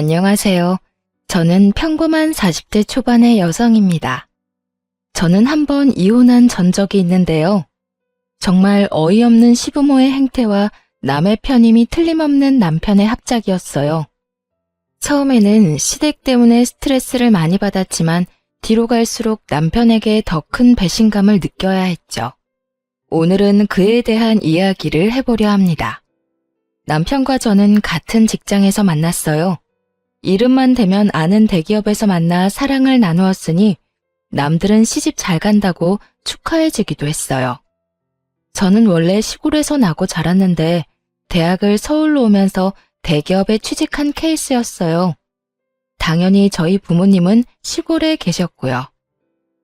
안녕하세요. 저는 평범한 40대 초반의 여성입니다. 저는 한번 이혼한 전적이 있는데요. 정말 어이없는 시부모의 행태와 남의 편임이 틀림없는 남편의 합작이었어요. 처음에는 시댁 때문에 스트레스를 많이 받았지만 뒤로 갈수록 남편에게 더 큰 배신감을 느껴야 했죠. 오늘은 그에 대한 이야기를 해보려 합니다. 남편과 저는 같은 직장에서 만났어요. 이름만 대면 아는 대기업에서 만나 사랑을 나누었으니 남들은 시집 잘 간다고 축하해주기도 했어요. 저는 원래 시골에서 나고 자랐는데 대학을 서울로 오면서 대기업에 취직한 케이스였어요. 당연히 저희 부모님은 시골에 계셨고요.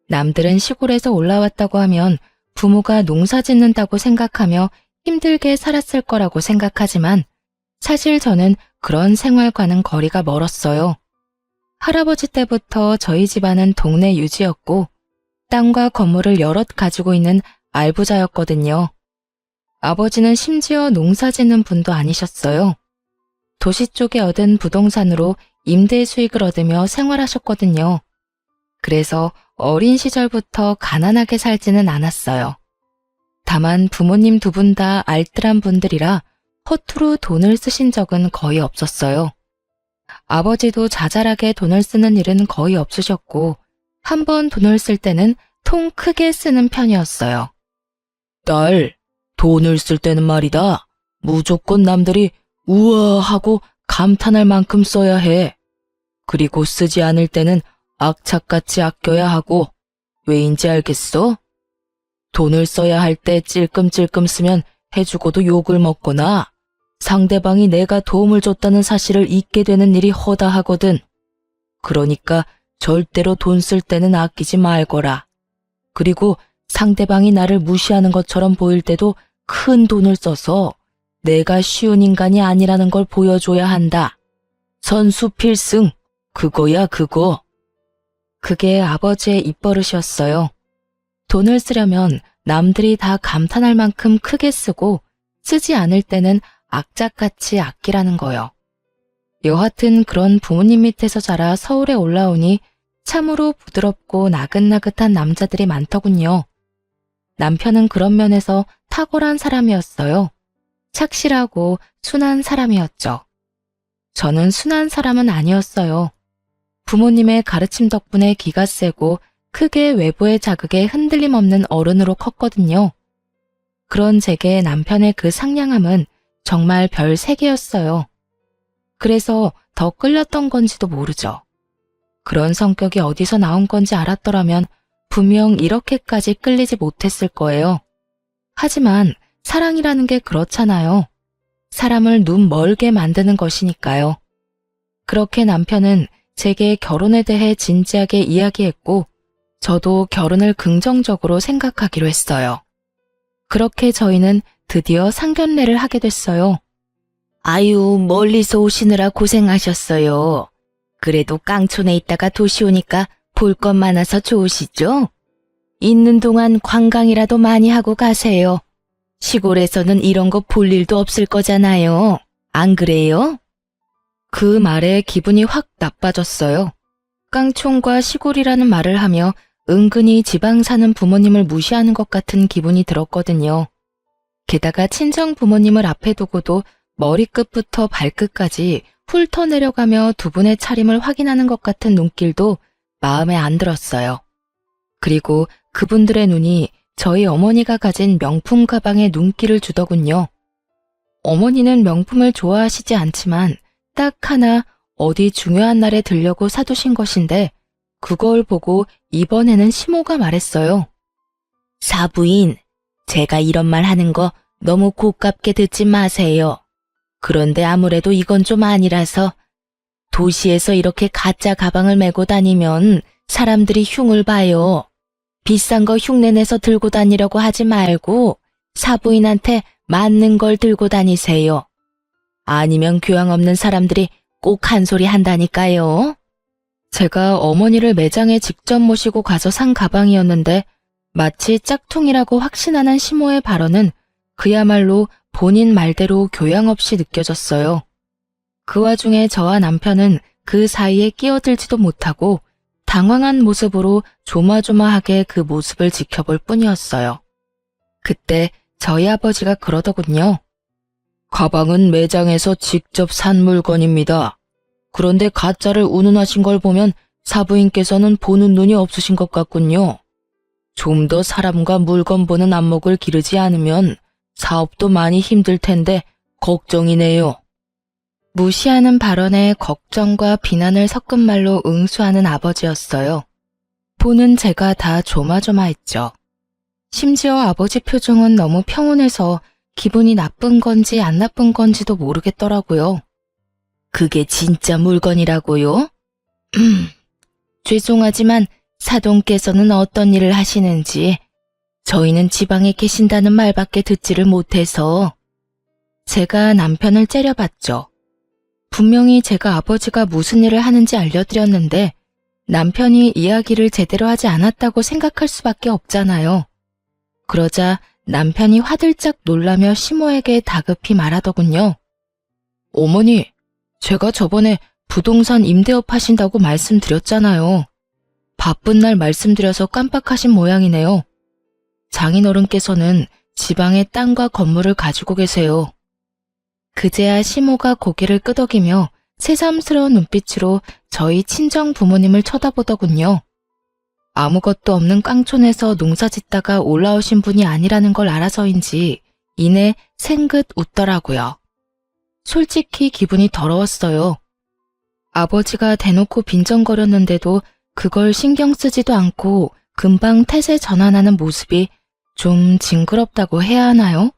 남들은 시골에서 올라왔다고 하면 부모가 농사 짓는다고 생각하며 힘들게 살았을 거라고 생각하지만 사실 저는 그런 생활과는 거리가 멀었어요. 할아버지 때부터 저희 집안은 동네 유지였고 땅과 건물을 여럿 가지고 있는 알부자였거든요. 아버지는 심지어 농사 짓는 분도 아니셨어요. 도시 쪽에 얻은 부동산으로 임대 수익을 얻으며 생활하셨거든요. 그래서 어린 시절부터 가난하게 살지는 않았어요. 다만 부모님 두 분 다 알뜰한 분들이라 허투루 돈을 쓰신 적은 거의 없었어요. 아버지도 자잘하게 돈을 쓰는 일은 거의 없으셨고 한 번 돈을 쓸 때는 통 크게 쓰는 편이었어요. 딸, 돈을 쓸 때는 말이다. 무조건 남들이 우와 하고 감탄할 만큼 써야 해. 그리고 쓰지 않을 때는 악착같이 아껴야 하고 왜인지 알겠어? 돈을 써야 할 때 찔끔찔끔 쓰면 해주고도 욕을 먹거나 상대방이 내가 도움을 줬다는 사실을 잊게 되는 일이 허다하거든. 그러니까 절대로 돈 쓸 때는 아끼지 말거라. 그리고 상대방이 나를 무시하는 것처럼 보일 때도 큰 돈을 써서 내가 쉬운 인간이 아니라는 걸 보여줘야 한다. 선수 필승, 그거야 그거. 그게 아버지의 입버릇이었어요. 돈을 쓰려면 남들이 다 감탄할 만큼 크게 쓰고 쓰지 않을 때는 악착같이 아끼라는 거요. 여하튼 그런 부모님 밑에서 자라 서울에 올라오니 참으로 부드럽고 나긋나긋한 남자들이 많더군요. 남편은 그런 면에서 탁월한 사람이었어요. 착실하고 순한 사람이었죠. 저는 순한 사람은 아니었어요. 부모님의 가르침 덕분에 기가 세고 크게 외부의 자극에 흔들림 없는 어른으로 컸거든요. 그런 제게 남편의 그 상냥함은 정말 별 3개였어요. 그래서 더 끌렸던 건지도 모르죠. 그런 성격이 어디서 나온 건지 알았더라면 분명 이렇게까지 끌리지 못했을 거예요. 하지만 사랑이라는 게 그렇잖아요. 사람을 눈 멀게 만드는 것이니까요. 그렇게 남편은 제게 결혼에 대해 진지하게 이야기했고 저도 결혼을 긍정적으로 생각하기로 했어요. 그렇게 저희는 드디어 상견례를 하게 됐어요. 아유, 멀리서 오시느라 고생하셨어요. 그래도 깡촌에 있다가 도시 오니까 볼 것 많아서 좋으시죠? 있는 동안 관광이라도 많이 하고 가세요. 시골에서는 이런 거 볼 일도 없을 거잖아요. 안 그래요? 그 말에 기분이 확 나빠졌어요. 깡촌과 시골이라는 말을 하며 은근히 지방 사는 부모님을 무시하는 것 같은 기분이 들었거든요. 게다가 친정 부모님을 앞에 두고도 머리끝부터 발끝까지 훑어내려가며 두 분의 차림을 확인하는 것 같은 눈길도 마음에 안 들었어요. 그리고 그분들의 눈이 저희 어머니가 가진 명품 가방에 눈길을 주더군요. 어머니는 명품을 좋아하시지 않지만 딱 하나 어디 중요한 날에 들려고 사두신 것인데 그걸 보고 이번에는 시모가 말했어요. 사부인, 제가 이런 말 하는 거 너무 고깝게 듣지 마세요. 그런데 아무래도 이건 좀 아니라서 도시에서 이렇게 가짜 가방을 메고 다니면 사람들이 흉을 봐요. 비싼 거 흉내내서 들고 다니려고 하지 말고 사부인한테 맞는 걸 들고 다니세요. 아니면 교양 없는 사람들이 꼭 한 소리 한다니까요. 제가 어머니를 매장에 직접 모시고 가서 산 가방이었는데 마치 짝퉁이라고 확신하는 시모의 발언은 그야말로 본인 말대로 교양 없이 느껴졌어요. 그 와중에 저와 남편은 그 사이에 끼어들지도 못하고 당황한 모습으로 조마조마하게 그 모습을 지켜볼 뿐이었어요. 그때 저희 아버지가 그러더군요. 가방은 매장에서 직접 산 물건입니다. 그런데 가짜를 운운하신 걸 보면 사부인께서는 보는 눈이 없으신 것 같군요. 좀 더 사람과 물건 보는 안목을 기르지 않으면 사업도 많이 힘들 텐데 걱정이네요. 무시하는 발언에 걱정과 비난을 섞은 말로 응수하는 아버지였어요. 보는 제가 다 조마조마했죠. 심지어 아버지 표정은 너무 평온해서 기분이 나쁜 건지 안 나쁜 건지도 모르겠더라고요. 그게 진짜 물건이라고요? 죄송하지만 사돈께서는 어떤 일을 하시는지 저희는 지방에 계신다는 말밖에 듣지를 못해서. 제가 남편을 째려봤죠. 분명히 제가 아버지가 무슨 일을 하는지 알려드렸는데 남편이 이야기를 제대로 하지 않았다고 생각할 수밖에 없잖아요. 그러자 남편이 화들짝 놀라며 시모에게 다급히 말하더군요. 어머니, 제가 저번에 부동산 임대업 하신다고 말씀드렸잖아요. 바쁜 날 말씀드려서 깜빡하신 모양이네요. 장인어른께서는 지방에 땅과 건물을 가지고 계세요. 그제야 시모가 고개를 끄덕이며 새삼스러운 눈빛으로 저희 친정 부모님을 쳐다보더군요. 아무것도 없는 깡촌에서 농사짓다가 올라오신 분이 아니라는 걸 알아서인지 이내 생긋 웃더라고요. 솔직히 기분이 더러웠어요. 아버지가 대놓고 빈정거렸는데도 그걸 신경 쓰지도 않고 금방 태세 전환하는 모습이 좀 징그럽다고 해야 하나요?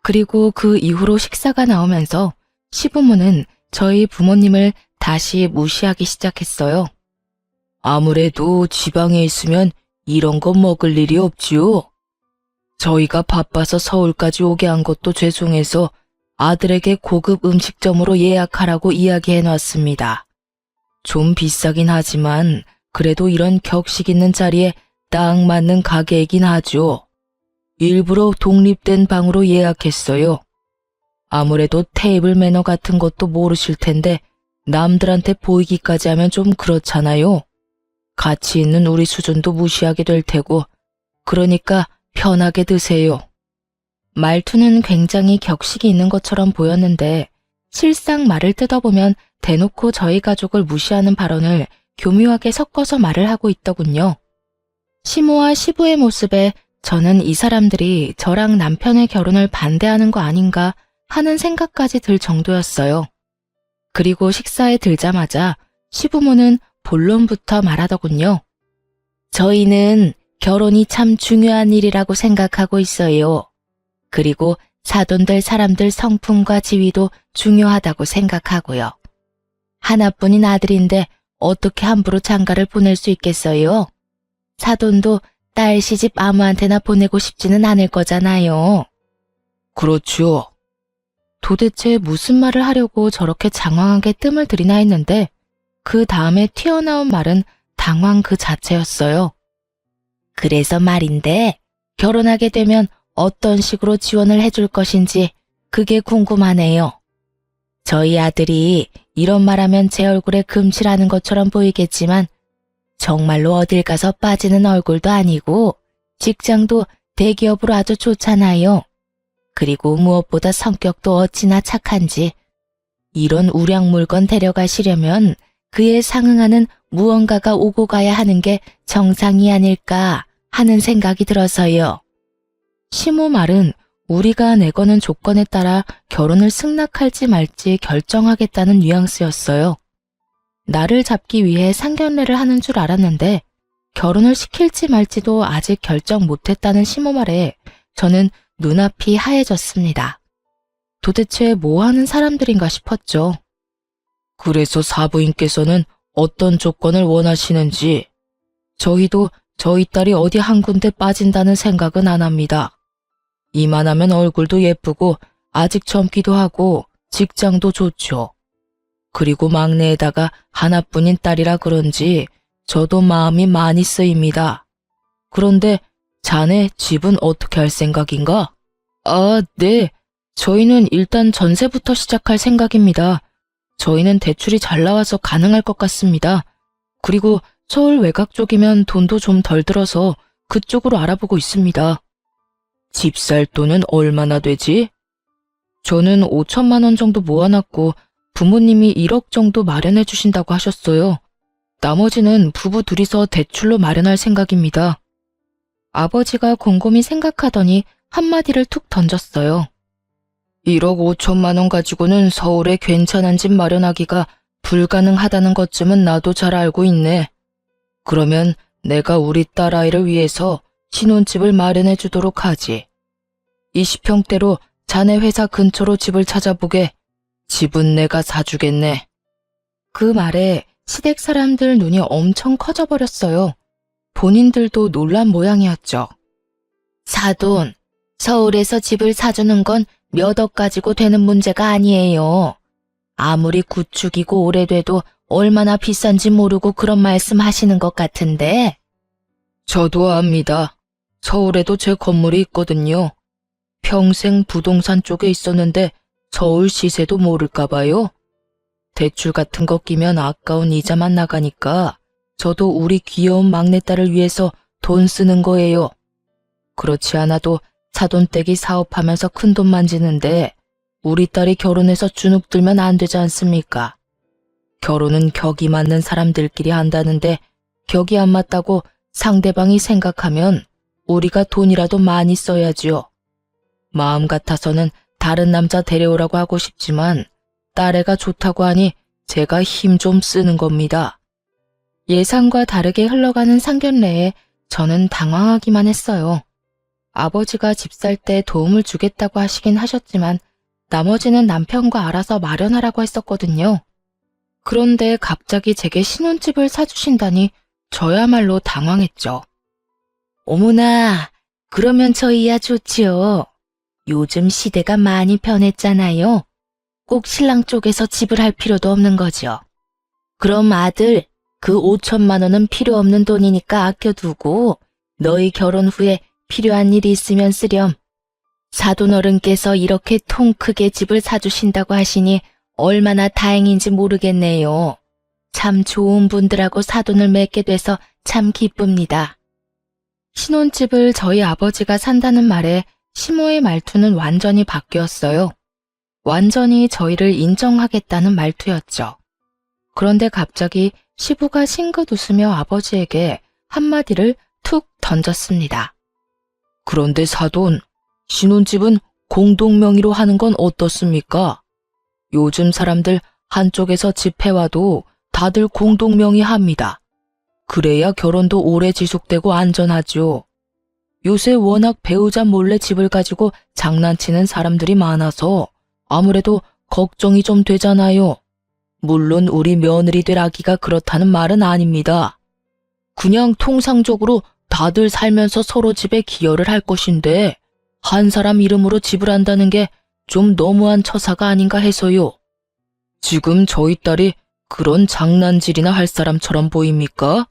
그리고 그 이후로 식사가 나오면서 시부모는 저희 부모님을 다시 무시하기 시작했어요. 아무래도 지방에 있으면 이런 거 먹을 일이 없지요. 저희가 바빠서 서울까지 오게 한 것도 죄송해서 아들에게 고급 음식점으로 예약하라고 이야기해 놨습니다. 좀 비싸긴 하지만 그래도 이런 격식 있는 자리에 딱 맞는 가게이긴 하죠. 일부러 독립된 방으로 예약했어요. 아무래도 테이블 매너 같은 것도 모르실 텐데 남들한테 보이기까지 하면 좀 그렇잖아요. 가치 있는 우리 수준도 무시하게 될 테고, 그러니까 편하게 드세요. 말투는 굉장히 격식이 있는 것처럼 보였는데 실상 말을 뜯어보면 대놓고 저희 가족을 무시하는 발언을 교묘하게 섞어서 말을 하고 있더군요. 시모와 시부의 모습에 저는 이 사람들이 저랑 남편의 결혼을 반대하는 거 아닌가 하는 생각까지 들 정도였어요. 그리고 식사에 들자마자 시부모는 본론부터 말하더군요. 저희는 결혼이 참 중요한 일이라고 생각하고 있어요. 그리고 사돈들 사람들 성품과 지위도 중요하다고 생각하고요. 하나뿐인 아들인데 어떻게 함부로 장가를 보낼 수 있겠어요? 사돈도 딸 시집 아무한테나 보내고 싶지는 않을 거잖아요. 그렇죠. 도대체 무슨 말을 하려고 저렇게 장황하게 뜸을 들이나 했는데 그 다음에 튀어나온 말은 당황 그 자체였어요. 그래서 말인데 결혼하게 되면 어떤 식으로 지원을 해줄 것인지 그게 궁금하네요. 저희 아들이 이런 말하면 제 얼굴에 금칠하는 것처럼 보이겠지만 정말로 어딜 가서 빠지는 얼굴도 아니고 직장도 대기업으로 아주 좋잖아요. 그리고 무엇보다 성격도 어찌나 착한지 이런 우량 물건 데려가시려면 그에 상응하는 무언가가 오고 가야 하는 게 정상이 아닐까 하는 생각이 들어서요. 시모 말은 우리가 내거는 조건에 따라 결혼을 승낙할지 말지 결정하겠다는 뉘앙스였어요. 나를 잡기 위해 상견례를 하는 줄 알았는데 결혼을 시킬지 말지도 아직 결정 못했다는 시모 말에 저는 눈앞이 하얘졌습니다. 도대체 뭐 하는 사람들인가 싶었죠. 그래서 사부인께서는 어떤 조건을 원하시는지 저희도 저희 딸이 어디 한 군데 빠진다는 생각은 안 합니다. 이만하면 얼굴도 예쁘고 아직 젊기도 하고 직장도 좋죠. 그리고 막내에다가 하나뿐인 딸이라 그런지 저도 마음이 많이 쓰입니다. 그런데 자네 집은 어떻게 할 생각인가? 아, 네. 저희는 일단 전세부터 시작할 생각입니다. 저희는 대출이 잘 나와서 가능할 것 같습니다. 그리고 서울 외곽 쪽이면 돈도 좀 덜 들어서 그쪽으로 알아보고 있습니다. 집 살 돈은 얼마나 되지? 저는 5천만 원 정도 모아놨고 부모님이 1억 정도 마련해 주신다고 하셨어요. 나머지는 부부 둘이서 대출로 마련할 생각입니다. 아버지가 곰곰이 생각하더니 한마디를 툭 던졌어요. 1억 5천만 원 가지고는 서울에 괜찮은 집 마련하기가 불가능하다는 것쯤은 나도 잘 알고 있네. 그러면 내가 우리 딸아이를 위해서 신혼집을 마련해 주도록 하지. 20평대로 자네 회사 근처로 집을 찾아보게. 집은 내가 사주겠네. 그 말에 시댁 사람들 눈이 엄청 커져버렸어요. 본인들도 놀란 모양이었죠. 사돈, 서울에서 집을 사주는 건 몇 억 가지고 되는 문제가 아니에요. 아무리 구축이고 오래돼도 얼마나 비싼지 모르고 그런 말씀 하시는 것 같은데. 저도 압니다. 서울에도 제 건물이 있거든요. 평생 부동산 쪽에 있었는데 서울 시세도 모를까 봐요. 대출 같은 거 끼면 아까운 이자만 나가니까 저도 우리 귀여운 막내딸을 위해서 돈 쓰는 거예요. 그렇지 않아도 사돈댁이 사업하면서 큰돈 만지는데 우리 딸이 결혼해서 주눅 들면 안 되지 않습니까? 결혼은 격이 맞는 사람들끼리 한다는데 격이 안 맞다고 상대방이 생각하면 우리가 돈이라도 많이 써야지요. 마음 같아서는 다른 남자 데려오라고 하고 싶지만 딸애가 좋다고 하니 제가 힘 좀 쓰는 겁니다. 예상과 다르게 흘러가는 상견례에 저는 당황하기만 했어요. 아버지가 집 살 때 도움을 주겠다고 하시긴 하셨지만 나머지는 남편과 알아서 마련하라고 했었거든요. 그런데 갑자기 제게 신혼집을 사주신다니 저야말로 당황했죠. 어머나, 그러면 저희야 좋지요. 요즘 시대가 많이 변했잖아요. 꼭 신랑 쪽에서 집을 할 필요도 없는 거죠. 그럼 아들, 그 5천만 원은 필요 없는 돈이니까 아껴두고 너희 결혼 후에 필요한 일이 있으면 쓰렴. 사돈 어른께서 이렇게 통 크게 집을 사주신다고 하시니 얼마나 다행인지 모르겠네요. 참 좋은 분들하고 사돈을 맺게 돼서 참 기쁩니다. 신혼집을 저희 아버지가 산다는 말에 시모의 말투는 완전히 바뀌었어요. 완전히 저희를 인정하겠다는 말투였죠. 그런데 갑자기 시부가 싱긋 웃으며 아버지에게 한마디를 툭 던졌습니다. 그런데 사돈, 신혼집은 공동명의로 하는 건 어떻습니까? 요즘 사람들 한쪽에서 집해와도 다들 공동명의 합니다. 그래야 결혼도 오래 지속되고 안전하죠. 요새 워낙 배우자 몰래 집을 가지고 장난치는 사람들이 많아서 아무래도 걱정이 좀 되잖아요. 물론 우리 며느리 될 아기가 그렇다는 말은 아닙니다. 그냥 통상적으로 다들 살면서 서로 집에 기여를 할 것인데 한 사람 이름으로 집을 한다는 게 좀 너무한 처사가 아닌가 해서요. 지금 저희 딸이 그런 장난질이나 할 사람처럼 보입니까?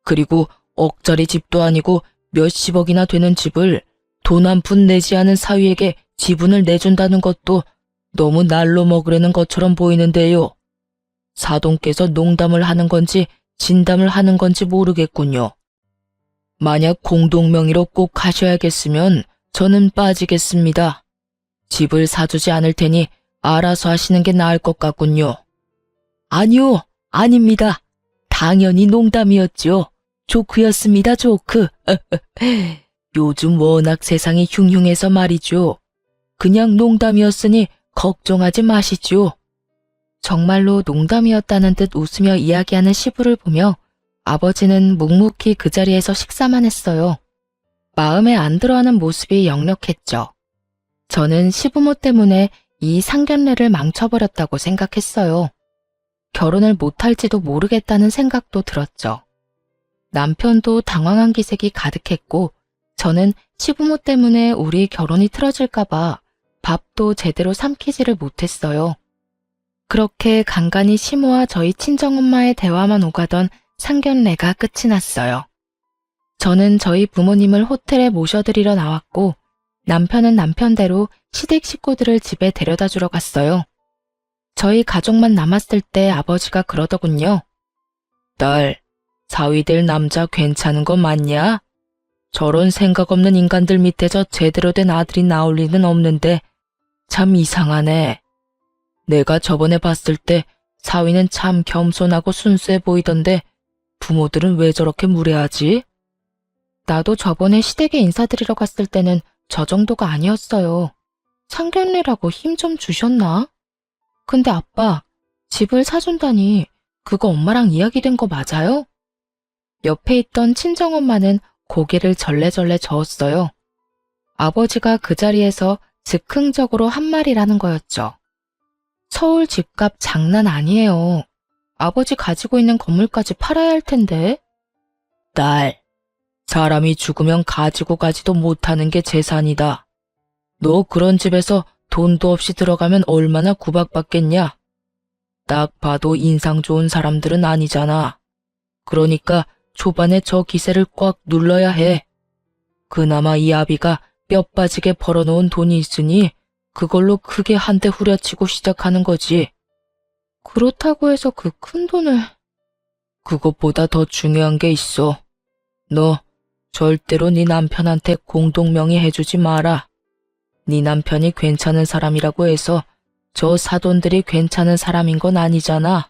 그리고 억짜리 집도 아니고 몇십억이나 되는 집을 돈 한 푼 내지 않은 사위에게 지분을 내준다는 것도 너무 날로 먹으려는 것처럼 보이는데요. 사돈께서 농담을 하는 건지 진담을 하는 건지 모르겠군요. 만약 공동명의로 꼭 하셔야겠으면 저는 빠지겠습니다. 집을 사주지 않을 테니 알아서 하시는 게 나을 것 같군요. 아니요, 아닙니다. 당연히 농담이었죠. 조크였습니다, 조크. 요즘 워낙 세상이 흉흉해서 말이죠. 그냥 농담이었으니 걱정하지 마시죠. 정말로 농담이었다는 듯 웃으며 이야기하는 시부를 보며 아버지는 묵묵히 그 자리에서 식사만 했어요. 마음에 안 들어하는 모습이 역력했죠. 저는 시부모 때문에 이 상견례를 망쳐버렸다고 생각했어요. 결혼을 못할지도 모르겠다는 생각도 들었죠. 남편도 당황한 기색이 가득했고 저는 시부모 때문에 우리 결혼이 틀어질까봐 밥도 제대로 삼키지를 못했어요. 그렇게 간간히 시모와 저희 친정엄마의 대화만 오가던 상견례가 끝이 났어요. 저는 저희 부모님을 호텔에 모셔드리러 나왔고 남편은 남편대로 시댁 식구들을 집에 데려다 주러 갔어요. 저희 가족만 남았을 때 아버지가 그러더군요. 딸, 사위 될 남자 괜찮은 거 맞냐? 저런 생각 없는 인간들 밑에서 제대로 된 아들이 나올 리는 없는데 참 이상하네. 내가 저번에 봤을 때 사위는 참 겸손하고 순수해 보이던데 부모들은 왜 저렇게 무례하지? 나도 저번에 시댁에 인사드리러 갔을 때는 저 정도가 아니었어요. 상견례라고 힘 좀 주셨나? 근데 아빠, 집을 사준다니 그거 엄마랑 이야기된 거 맞아요? 옆에 있던 친정엄마는 고개를 절레절레 저었어요. 아버지가 그 자리에서 즉흥적으로 한 말이라는 거였죠. 서울 집값 장난 아니에요. 아버지 가지고 있는 건물까지 팔아야 할 텐데. 딸, 사람이 죽으면 가지고 가지도 못하는 게 재산이다. 너 그런 집에서 돈도 없이 들어가면 얼마나 구박받겠냐? 딱 봐도 인상 좋은 사람들은 아니잖아. 그러니까 초반에 저 기세를 꽉 눌러야 해. 그나마 이 아비가 뼈 빠지게 벌어놓은 돈이 있으니 그걸로 크게 한 대 후려치고 시작하는 거지. 그렇다고 해서 그 큰 돈을... 그것보다 더 중요한 게 있어. 너 절대로 네 남편한테 공동명의 해주지 마라. 네 남편이 괜찮은 사람이라고 해서 저 사돈들이 괜찮은 사람인 건 아니잖아.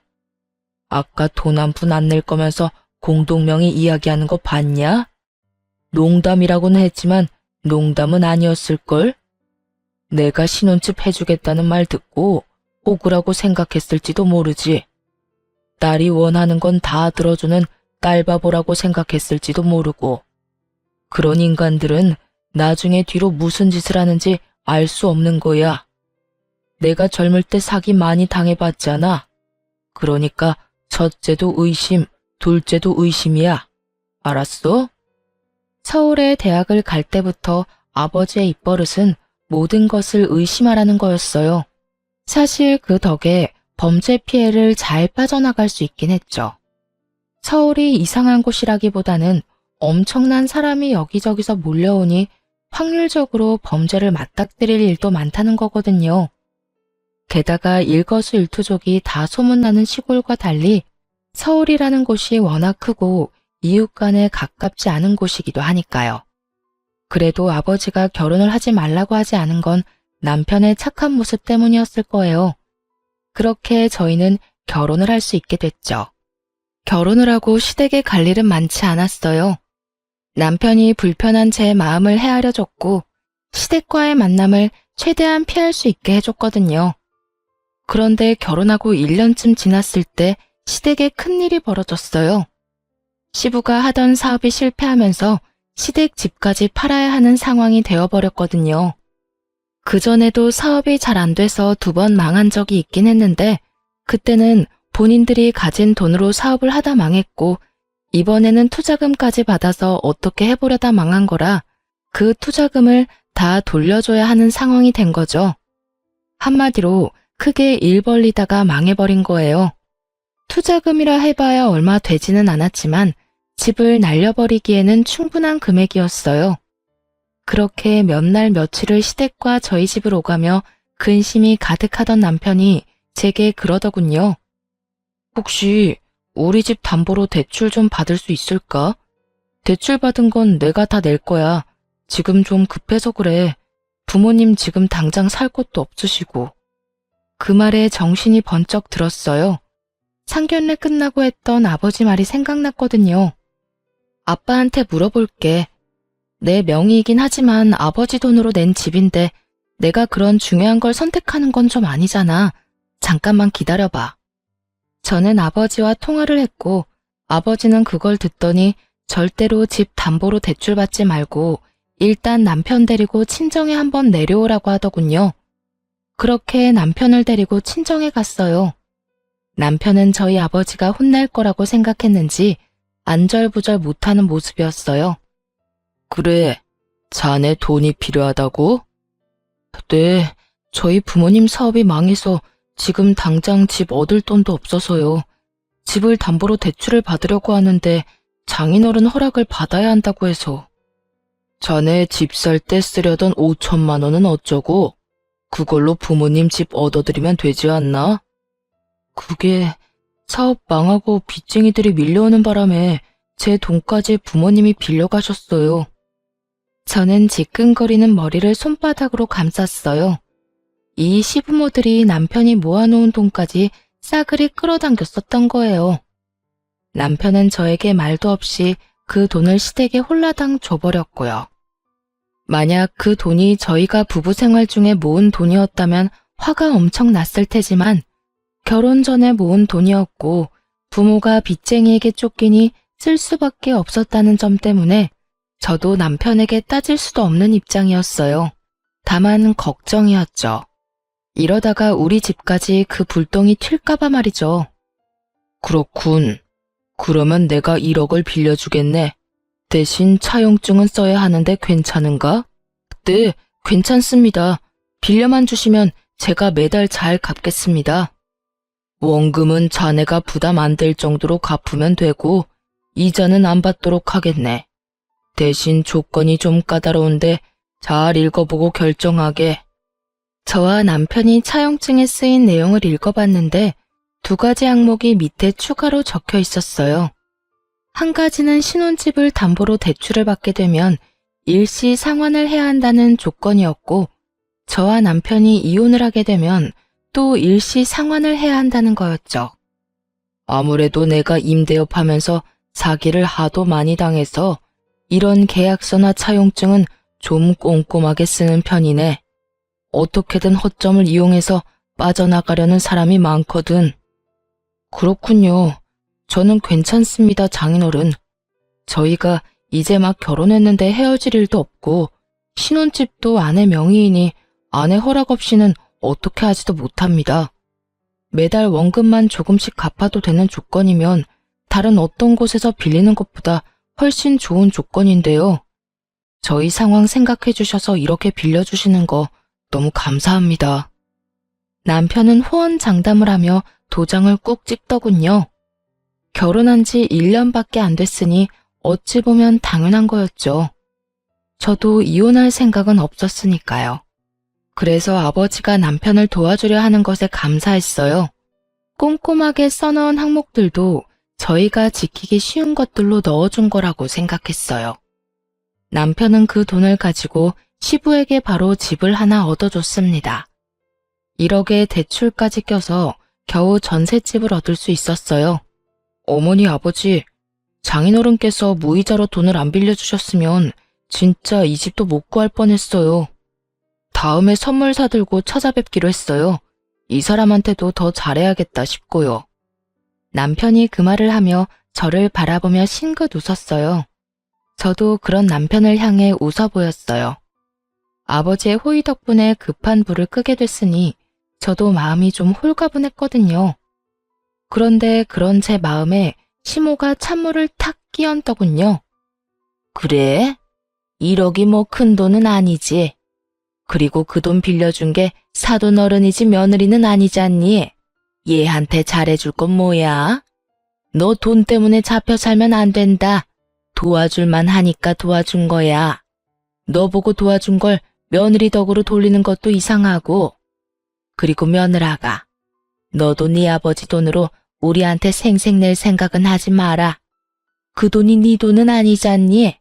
아까 돈 한 푼 안 낼 거면서 공동명의 이야기하는 거 봤냐? 농담이라고는 했지만 농담은 아니었을걸? 내가 신혼집 해주겠다는 말 듣고 억울하고 생각했을지도 모르지. 딸이 원하는 건 다 들어주는 딸바보라고 생각했을지도 모르고. 그런 인간들은 나중에 뒤로 무슨 짓을 하는지 알 수 없는 거야. 내가 젊을 때 사기 많이 당해봤잖아. 그러니까 첫째도 의심, 둘째도 의심이야. 알았어? 서울에 대학을 갈 때부터 아버지의 입버릇은 모든 것을 의심하라는 거였어요. 사실 그 덕에 범죄 피해를 잘 빠져나갈 수 있긴 했죠. 서울이 이상한 곳이라기보다는 엄청난 사람이 여기저기서 몰려오니 확률적으로 범죄를 맞닥뜨릴 일도 많다는 거거든요. 게다가 일거수일투족이 다 소문나는 시골과 달리 서울이라는 곳이 워낙 크고 이웃 간에 가깝지 않은 곳이기도 하니까요. 그래도 아버지가 결혼을 하지 말라고 하지 않은 건 남편의 착한 모습 때문이었을 거예요. 그렇게 저희는 결혼을 할 수 있게 됐죠. 결혼을 하고 시댁에 갈 일은 많지 않았어요. 남편이 불편한 제 마음을 헤아려 줬고 시댁과의 만남을 최대한 피할 수 있게 해줬거든요. 그런데 결혼하고 1년쯤 지났을 때 시댁에 큰일이 벌어졌어요. 시부가 하던 사업이 실패하면서 시댁 집까지 팔아야 하는 상황이 되어버렸거든요. 그전에도 사업이 잘 안 돼서 2번 망한 적이 있긴 했는데 그때는 본인들이 가진 돈으로 사업을 하다 망했고 이번에는 투자금까지 받아서 어떻게 해보려다 망한 거라 그 투자금을 다 돌려줘야 하는 상황이 된 거죠. 한마디로 크게 일 벌리다가 망해버린 거예요. 투자금이라 해봐야 얼마 되지는 않았지만 집을 날려버리기에는 충분한 금액이었어요. 그렇게 몇 날 며칠을 시댁과 저희 집을 오가며 근심이 가득하던 남편이 제게 그러더군요. 혹시 우리 집 담보로 대출 좀 받을 수 있을까? 대출 받은 건 내가 다 낼 거야. 지금 좀 급해서 그래. 부모님 지금 당장 살 곳도 없으시고. 그 말에 정신이 번쩍 들었어요. 상견례 끝나고 했던 아버지 말이 생각났거든요. 아빠한테 물어볼게. 내 명의이긴 하지만 아버지 돈으로 낸 집인데 내가 그런 중요한 걸 선택하는 건 좀 아니잖아. 잠깐만 기다려봐. 저는 아버지와 통화를 했고 아버지는 그걸 듣더니 절대로 집 담보로 대출받지 말고 일단 남편 데리고 친정에 한번 내려오라고 하더군요. 그렇게 남편을 데리고 친정에 갔어요. 남편은 저희 아버지가 혼날 거라고 생각했는지 안절부절 못하는 모습이었어요. 그래, 자네 돈이 필요하다고? 네, 저희 부모님 사업이 망해서 지금 당장 집 얻을 돈도 없어서요. 집을 담보로 대출을 받으려고 하는데 장인어른 허락을 받아야 한다고 해서. 자네 집 살 때 쓰려던 5천만 원은 어쩌고? 그걸로 부모님 집 얻어드리면 되지 않나? 그게 사업 망하고 빚쟁이들이 밀려오는 바람에 제 돈까지 부모님이 빌려가셨어요. 저는 지끈거리는 머리를 손바닥으로 감쌌어요. 이 시부모들이 남편이 모아놓은 돈까지 싸그리 끌어당겼었던 거예요. 남편은 저에게 말도 없이 그 돈을 시댁에 홀라당 줘버렸고요. 만약 그 돈이 저희가 부부 생활 중에 모은 돈이었다면 화가 엄청 났을 테지만 결혼 전에 모은 돈이었고 부모가 빚쟁이에게 쫓기니 쓸 수밖에 없었다는 점 때문에 저도 남편에게 따질 수도 없는 입장이었어요. 다만 걱정이었죠. 이러다가 우리 집까지 그 불똥이 튈까봐 말이죠. 그렇군. 그러면 내가 1억을 빌려주겠네. 대신 차용증은 써야 하는데 괜찮은가? 네, 괜찮습니다. 빌려만 주시면 제가 매달 잘 갚겠습니다. 원금은 자네가 부담 안 될 정도로 갚으면 되고 이자는 안 받도록 하겠네. 대신 조건이 좀 까다로운데 잘 읽어보고 결정하게. 저와 남편이 차용증에 쓰인 내용을 읽어봤는데 2가지 항목이 밑에 추가로 적혀 있었어요. 한 가지는 신혼집을 담보로 대출을 받게 되면 일시 상환을 해야 한다는 조건이었고 저와 남편이 이혼을 하게 되면 또 일시 상환을 해야 한다는 거였죠. 아무래도 내가 임대업 하면서 사기를 하도 많이 당해서 이런 계약서나 차용증은 좀 꼼꼼하게 쓰는 편이네. 어떻게든 허점을 이용해서 빠져나가려는 사람이 많거든. 그렇군요. 저는 괜찮습니다, 장인어른. 저희가 이제 막 결혼했는데 헤어질 일도 없고 신혼집도 아내 명의이니 아내 허락 없이는 어떻게 하지도 못합니다. 매달 원금만 조금씩 갚아도 되는 조건이면 다른 어떤 곳에서 빌리는 것보다 훨씬 좋은 조건인데요. 저희 상황 생각해 주셔서 이렇게 빌려주시는 거 너무 감사합니다. 남편은 호언장담을 하며 도장을 꾹 찍더군요. 결혼한 지 1년밖에 안 됐으니 어찌 보면 당연한 거였죠. 저도 이혼할 생각은 없었으니까요. 그래서 아버지가 남편을 도와주려 하는 것에 감사했어요. 꼼꼼하게 써넣은 항목들도 저희가 지키기 쉬운 것들로 넣어준 거라고 생각했어요. 남편은 그 돈을 가지고 시부에게 바로 집을 하나 얻어줬습니다. 1억에 대출까지 껴서 겨우 전셋집을 얻을 수 있었어요. 어머니, 아버지, 장인어른께서 무이자로 돈을 안 빌려주셨으면 진짜 이 집도 못 구할 뻔했어요. 다음에 선물 사들고 찾아뵙기로 했어요. 이 사람한테도 더 잘해야겠다 싶고요. 남편이 그 말을 하며 저를 바라보며 싱긋 웃었어요. 저도 그런 남편을 향해 웃어 보였어요. 아버지의 호의 덕분에 급한 불을 끄게 됐으니 저도 마음이 좀 홀가분했거든요. 그런데 그런 제 마음에 시모가 찬물을 탁 끼얹더군요. 그래? 1억이 뭐 큰 돈은 아니지. 그리고 그 돈 빌려준 게 사돈 어른이지 며느리는 아니지 않니? 얘한테 잘해줄 건 뭐야? 너 돈 때문에 잡혀 살면 안 된다. 도와줄만 하니까 도와준 거야. 너 보고 도와준 걸 며느리 덕으로 돌리는 것도 이상하고. 그리고 며느라가, 너도 네 아버지 돈으로 우리한테 생색 낼 생각은 하지 마라. 그 돈이 네 돈은 아니잖니?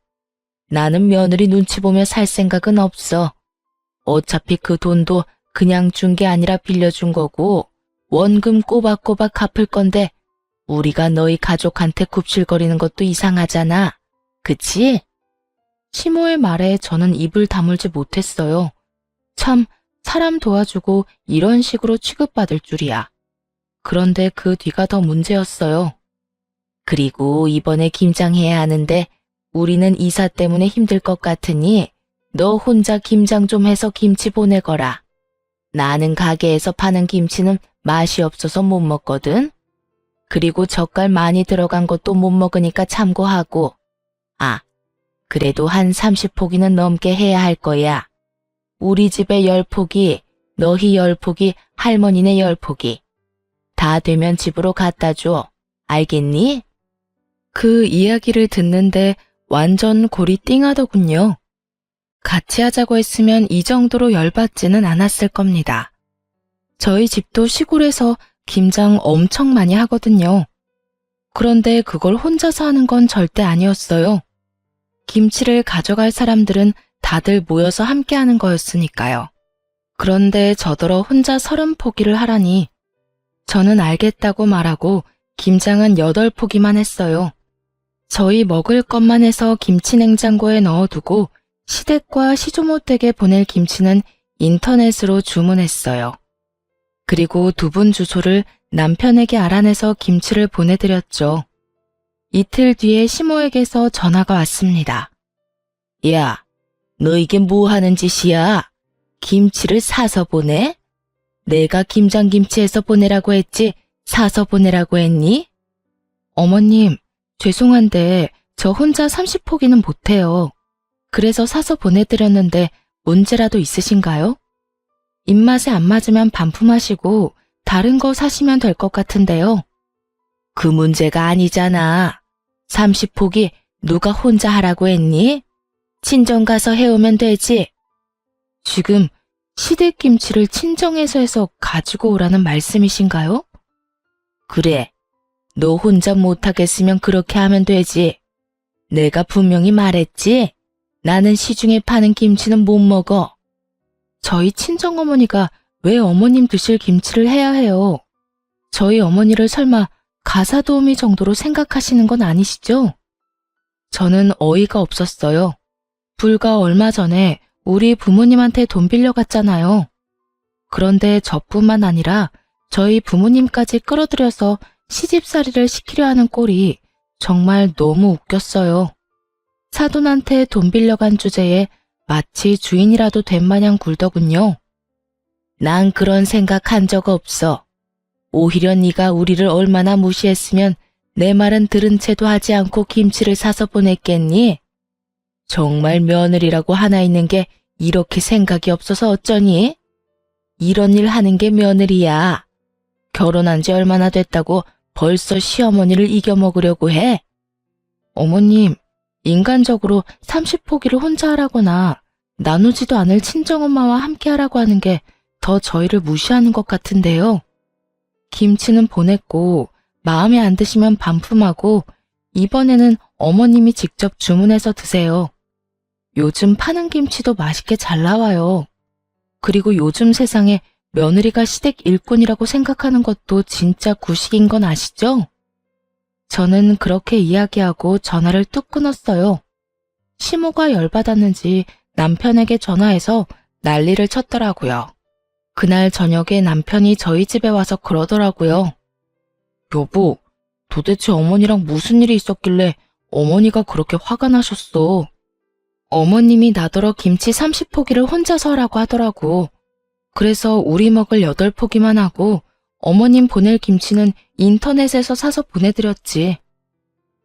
나는 며느리 눈치 보며 살 생각은 없어. 어차피 그 돈도 그냥 준 게 아니라 빌려준 거고 원금 꼬박꼬박 갚을 건데 우리가 너희 가족한테 굽실거리는 것도 이상하잖아. 그치? 시모의 말에 저는 입을 다물지 못했어요. 참, 사람 도와주고 이런 식으로 취급받을 줄이야. 그런데 그 뒤가 더 문제였어요. 그리고 이번에 김장해야 하는데 우리는 이사 때문에 힘들 것 같으니 너 혼자 김장 좀 해서 김치 보내거라. 나는 가게에서 파는 김치는 맛이 없어서 못 먹거든. 그리고 젓갈 많이 들어간 것도 못 먹으니까 참고하고. 아, 그래도 한 30포기는 넘게 해야 할 거야. 우리 집에 10포기, 너희 10포기, 할머니네 10포기. 다 되면 집으로 갖다 줘. 알겠니? 그 이야기를 듣는데 완전 골이 띵하더군요. 같이 하자고 했으면 이 정도로 열받지는 않았을 겁니다. 저희 집도 시골에서 김장 엄청 많이 하거든요. 그런데 그걸 혼자서 하는 건 절대 아니었어요. 김치를 가져갈 사람들은 다들 모여서 함께 하는 거였으니까요. 그런데 저더러 혼자 30포기를 하라니 저는 알겠다고 말하고 김장은 8포기만 했어요. 저희 먹을 것만 해서 김치 냉장고에 넣어두고 시댁과 시조모 댁에 보낼 김치는 인터넷으로 주문했어요. 그리고 2분 주소를 남편에게 알아내서 김치를 보내드렸죠. 이틀 뒤에 시모에게서 전화가 왔습니다. 야, 너 이게 뭐 하는 짓이야? 김치를 사서 보내? 내가 김장김치에서 보내라고 했지 사서 보내라고 했니? 어머님, 죄송한데 저 혼자 30포기는 못해요. 그래서 사서 보내드렸는데 문제라도 있으신가요? 입맛에 안 맞으면 반품하시고 다른 거 사시면 될 것 같은데요. 그 문제가 아니잖아. 30포기 누가 혼자 하라고 했니? 친정 가서 해오면 되지. 지금 시댁김치를 친정에서 해서 가지고 오라는 말씀이신가요? 그래. 너 혼자 못하겠으면 그렇게 하면 되지. 내가 분명히 말했지. 나는 시중에 파는 김치는 못 먹어. 저희 친정어머니가 왜 어머님 드실 김치를 해야 해요? 저희 어머니를 설마 가사 도우미 정도로 생각하시는 건 아니시죠? 저는 어이가 없었어요. 불과 얼마 전에 우리 부모님한테 돈 빌려갔잖아요. 그런데 저뿐만 아니라 저희 부모님까지 끌어들여서 시집살이를 시키려 하는 꼴이 정말 너무 웃겼어요. 사돈한테 돈 빌려간 주제에 마치 주인이라도 된 마냥 굴더군요. 난 그런 생각 한 적 없어. 오히려 네가 우리를 얼마나 무시했으면 내 말은 들은 채도 하지 않고 김치를 사서 보냈겠니? 정말 며느리라고 하나 있는 게 이렇게 생각이 없어서 어쩌니? 이런 일 하는 게 며느리야. 결혼한 지 얼마나 됐다고 벌써 시어머니를 이겨먹으려고 해? 어머님, 인간적으로 30포기를 혼자 하라거나 나누지도 않을 친정엄마와 함께 하라고 하는 게 더 저희를 무시하는 것 같은데요. 김치는 보냈고 마음에 안 드시면 반품하고 이번에는 어머님이 직접 주문해서 드세요. 요즘 파는 김치도 맛있게 잘 나와요. 그리고 요즘 세상에 며느리가 시댁 일꾼이라고 생각하는 것도 진짜 구식인 건 아시죠? 저는 그렇게 이야기하고 전화를 뚝 끊었어요. 시모가 열받았는지 남편에게 전화해서 난리를 쳤더라고요. 그날 저녁에 남편이 저희 집에 와서 그러더라고요. 여보, 도대체 어머니랑 무슨 일이 있었길래 어머니가 그렇게 화가 나셨어? 어머님이 나더러 김치 30포기를 혼자서 하라고 하더라고. 그래서 우리 먹을 8포기만 하고 어머님 보낼 김치는 인터넷에서 사서 보내드렸지.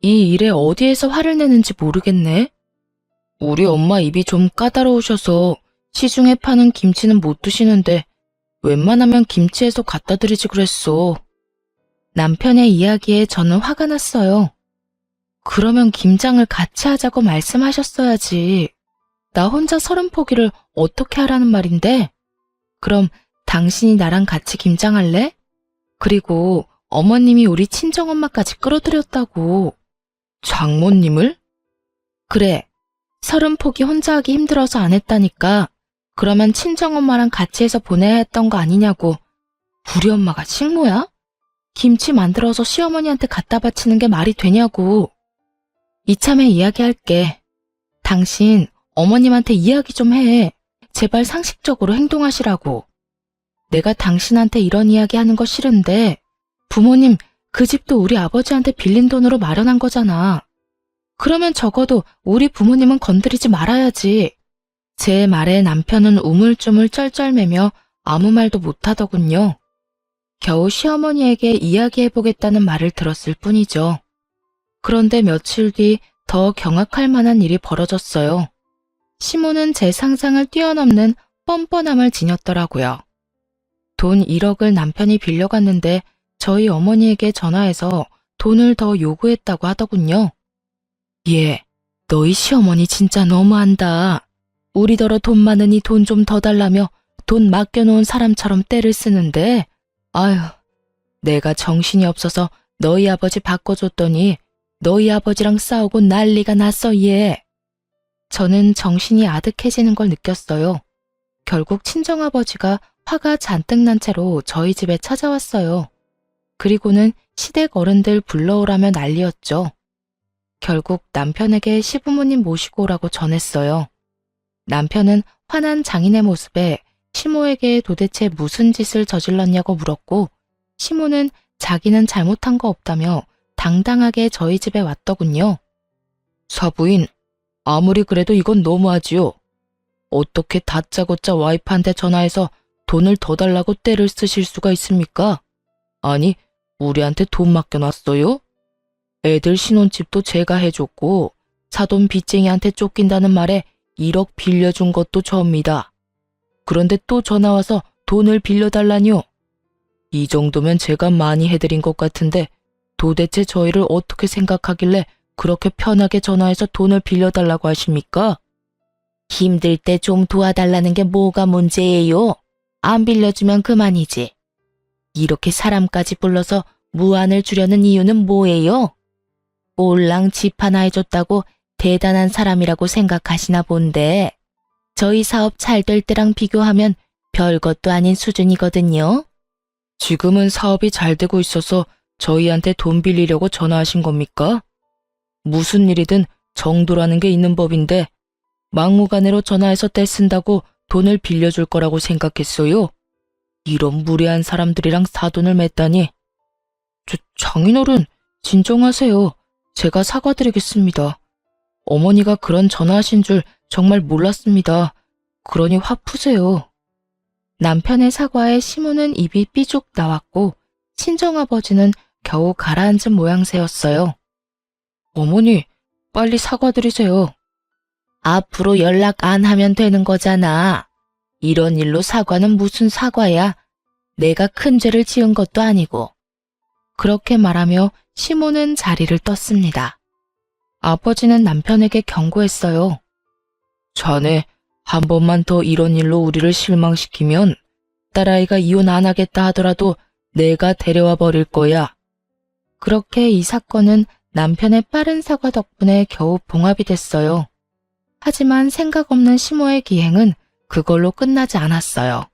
이 일에 어디에서 화를 내는지 모르겠네. 우리 엄마 입이 좀 까다로우셔서 시중에 파는 김치는 못 드시는데 웬만하면 김치에서 갖다 드리지 그랬어. 남편의 이야기에 저는 화가 났어요. 그러면 김장을 같이 하자고 말씀하셨어야지. 나 혼자 30포기를 어떻게 하라는 말인데? 그럼 당신이 나랑 같이 김장할래? 그리고 어머님이 우리 친정엄마까지 끌어들였다고. 장모님을? 그래. 30포기 혼자 하기 힘들어서 안 했다니까. 그러면 친정엄마랑 같이 해서 보내야 했던 거 아니냐고. 우리 엄마가 식모야? 김치 만들어서 시어머니한테 갖다 바치는 게 말이 되냐고. 이참에 이야기할게. 당신 어머님한테 이야기 좀 해. 제발 상식적으로 행동하시라고. 내가 당신한테 이런 이야기 하는 거 싫은데 부모님 그 집도 우리 아버지한테 빌린 돈으로 마련한 거잖아. 그러면 적어도 우리 부모님은 건드리지 말아야지. 제 말에 남편은 우물쭈물 쩔쩔매며 아무 말도 못하더군요. 겨우 시어머니에게 이야기해보겠다는 말을 들었을 뿐이죠. 그런데 며칠 뒤 더 경악할 만한 일이 벌어졌어요. 시모는 제 상상을 뛰어넘는 뻔뻔함을 지녔더라고요. 돈 1억을 남편이 빌려갔는데 저희 어머니에게 전화해서 돈을 더 요구했다고 하더군요. 예, 너희 시어머니 진짜 너무한다. 우리더러 돈 많으니 돈 좀 더 달라며 돈 맡겨놓은 사람처럼 떼를 쓰는데 아휴, 내가 정신이 없어서 너희 아버지 바꿔줬더니 너희 아버지랑 싸우고 난리가 났어, 얘. 저는 정신이 아득해지는 걸 느꼈어요. 결국 친정아버지가 화가 잔뜩 난 채로 저희 집에 찾아왔어요. 그리고는 시댁 어른들 불러오라며 난리였죠. 결국 남편에게 시부모님 모시고 오라고 전했어요. 남편은 화난 장인의 모습에 시모에게 도대체 무슨 짓을 저질렀냐고 물었고, 시모는 자기는 잘못한 거 없다며 당당하게 저희 집에 왔더군요. 사부인, 아무리 그래도 이건 너무하지요. 어떻게 다짜고짜 와이프한테 전화해서 돈을 더 달라고 떼를 쓰실 수가 있습니까? 아니, 우리한테 돈 맡겨놨어요? 애들 신혼집도 제가 해줬고 사돈 빚쟁이한테 쫓긴다는 말에 1억 빌려준 것도 저입니다. 그런데 또 전화와서 돈을 빌려달라니요. 이 정도면 제가 많이 해드린 것 같은데 도대체 저희를 어떻게 생각하길래 그렇게 편하게 전화해서 돈을 빌려달라고 하십니까? 힘들 때 좀 도와달라는 게 뭐가 문제예요? 안 빌려주면 그만이지. 이렇게 사람까지 불러서 무안을 주려는 이유는 뭐예요? 꼴랑 집 하나 해줬다고 대단한 사람이라고 생각하시나 본데 저희 사업 잘 될 때랑 비교하면 별것도 아닌 수준이거든요. 지금은 사업이 잘 되고 있어서 저희한테 돈 빌리려고 전화하신 겁니까? 무슨 일이든 정도라는 게 있는 법인데 막무가내로 전화해서 떼쓴다고 돈을 빌려줄 거라고 생각했어요? 이런 무례한 사람들이랑 사돈을 맺다니. 장인어른, 진정하세요. 제가 사과드리겠습니다. 어머니가 그런 전화하신 줄 정말 몰랐습니다. 그러니 화 푸세요. 남편의 사과에 시모는 입이 삐죽 나왔고 친정아버지는 겨우 가라앉은 모양새였어요. 어머니, 빨리 사과드리세요. 앞으로 연락 안 하면 되는 거잖아. 이런 일로 사과는 무슨 사과야. 내가 큰 죄를 지은 것도 아니고. 그렇게 말하며 시모는 자리를 떴습니다. 아버지는 남편에게 경고했어요. 자네, 한 번만 더 이런 일로 우리를 실망시키면 딸아이가 이혼 안 하겠다 하더라도 내가 데려와 버릴 거야. 그렇게 이 사건은 남편의 빠른 사과 덕분에 겨우 봉합이 됐어요. 하지만 생각 없는 시모의 기행은 그걸로 끝나지 않았어요.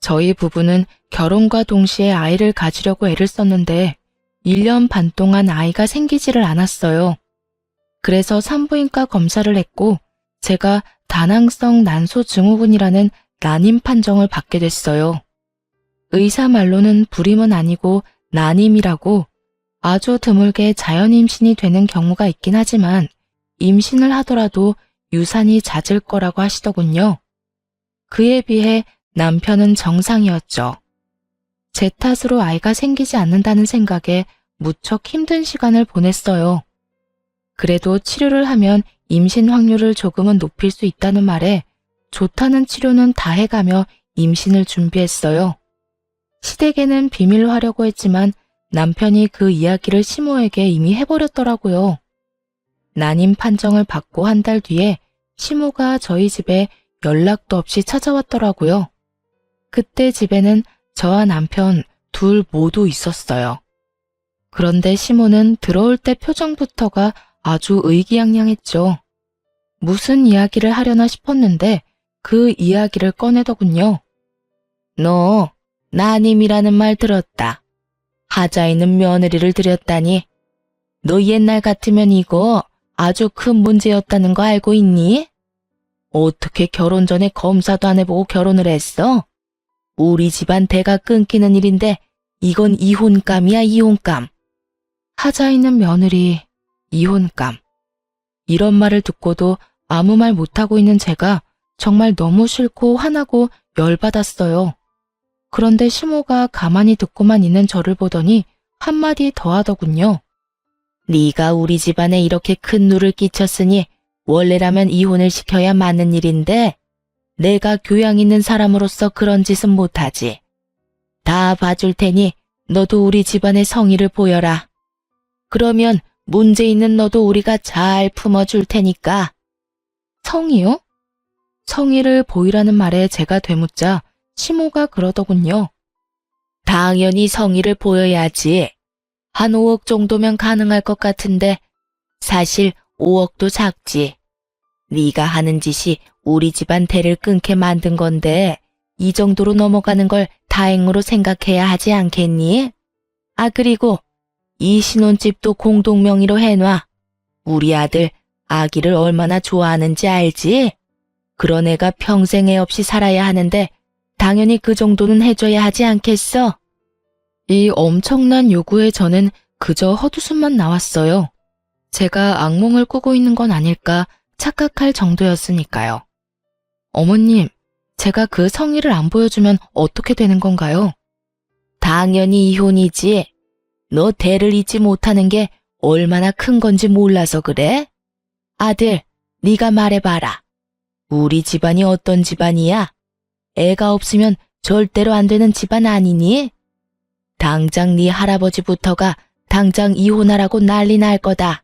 저희 부부는 결혼과 동시에 아이를 가지려고 애를 썼는데 1년 반 동안 아이가 생기지를 않았어요. 그래서 산부인과 검사를 했고 제가 다낭성 난소증후군이라는 난임 판정을 받게 됐어요. 의사 말로는 불임은 아니고 난임이라고 아주 드물게 자연 임신이 되는 경우가 있긴 하지만 임신을 하더라도 유산이 잦을 거라고 하시더군요. 그에 비해 남편은 정상이었죠. 제 탓으로 아이가 생기지 않는다는 생각에 무척 힘든 시간을 보냈어요. 그래도 치료를 하면 임신 확률을 조금은 높일 수 있다는 말에 좋다는 치료는 다 해가며 임신을 준비했어요. 시댁에는 비밀로 하려고 했지만 남편이 그 이야기를 시모에게 이미 해버렸더라고요. 난임 판정을 받고 한 달 뒤에 시모가 저희 집에 연락도 없이 찾아왔더라고요. 그때 집에는 저와 남편 둘 모두 있었어요. 그런데 시모는 들어올 때 표정부터가 아주 의기양양했죠. 무슨 이야기를 하려나 싶었는데 그 이야기를 꺼내더군요. 너 난임이라는 말 들었다. 하자 있는 며느리를 들였다니. 너 옛날 같으면 이거 아주 큰 문제였다는 거 알고 있니? 어떻게 결혼 전에 검사도 안 해보고 결혼을 했어? 우리 집안 대가 끊기는 일인데 이건 이혼감이야, 이혼감. 하자 있는 며느리, 이혼감. 이런 말을 듣고도 아무 말 못하고 있는 제가 정말 너무 싫고 화나고 열받았어요. 그런데 시모가 가만히 듣고만 있는 저를 보더니 한마디 더 하더군요. 네가 우리 집안에 이렇게 큰 누를 끼쳤으니 원래라면 이혼을 시켜야 맞는 일인데 내가 교양 있는 사람으로서 그런 짓은 못하지. 다 봐줄 테니 너도 우리 집안의 성의를 보여라. 그러면 문제 있는 너도 우리가 잘 품어줄 테니까. 성의요? 성의를 보이라는 말에 제가 되묻자 시모가 그러더군요. 당연히 성의를 보여야지. 한 5억 정도면 가능할 것 같은데 사실 5억도 작지. 네가 하는 짓이 우리 집안 대를 끊게 만든 건데 이 정도로 넘어가는 걸 다행으로 생각해야 하지 않겠니? 아, 그리고 이 신혼집도 공동명의로 해놔. 우리 아들 아기를 얼마나 좋아하는지 알지? 그런 애가 평생 애 없이 살아야 하는데 당연히 그 정도는 해줘야 하지 않겠어? 이 엄청난 요구에 저는 그저 헛웃음만 나왔어요. 제가 악몽을 꾸고 있는 건 아닐까 착각할 정도였으니까요. 어머님, 제가 그 성의를 안 보여주면 어떻게 되는 건가요? 당연히 이혼이지. 너 대를 잇지 못하는 게 얼마나 큰 건지 몰라서 그래? 아들, 네가 말해봐라. 우리 집안이 어떤 집안이야? 애가 없으면 절대로 안 되는 집안 아니니? 당장 네 할아버지부터가 당장 이혼하라고 난리 날 거다.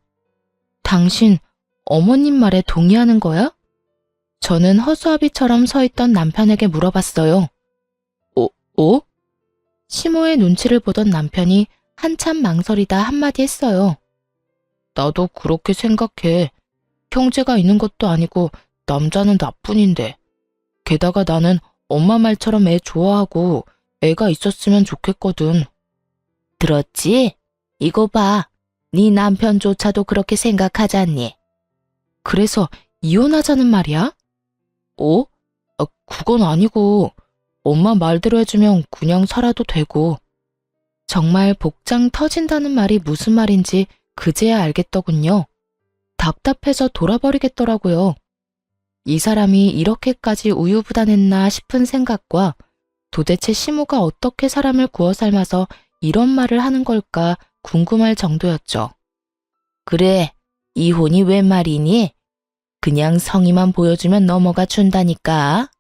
당신 어머님 말에 동의하는 거야? 저는 허수아비처럼 서 있던 남편에게 물어봤어요. 어? 시모의 눈치를 보던 남편이 한참 망설이다 한마디 했어요. 나도 그렇게 생각해. 형제가 있는 것도 아니고 남자는 나뿐인데. 게다가 나는 엄마 말처럼 애 좋아하고 애가 있었으면 좋겠거든. 들었지? 이거 봐. 네 남편조차도 그렇게 생각하잖니. 그래서 이혼하자는 말이야? 그건 아니고 엄마 말대로 해주면 그냥 살아도 되고. 정말 복장 터진다는 말이 무슨 말인지 그제야 알겠더군요. 답답해서 돌아버리겠더라고요. 이 사람이 이렇게까지 우유부단했나 싶은 생각과 도대체 시모가 어떻게 사람을 구워 삶아서 이런 말을 하는 걸까 궁금할 정도였죠. 그래, 이혼이 웬 말이니? 그냥 성의만 보여주면 넘어가 준다니까.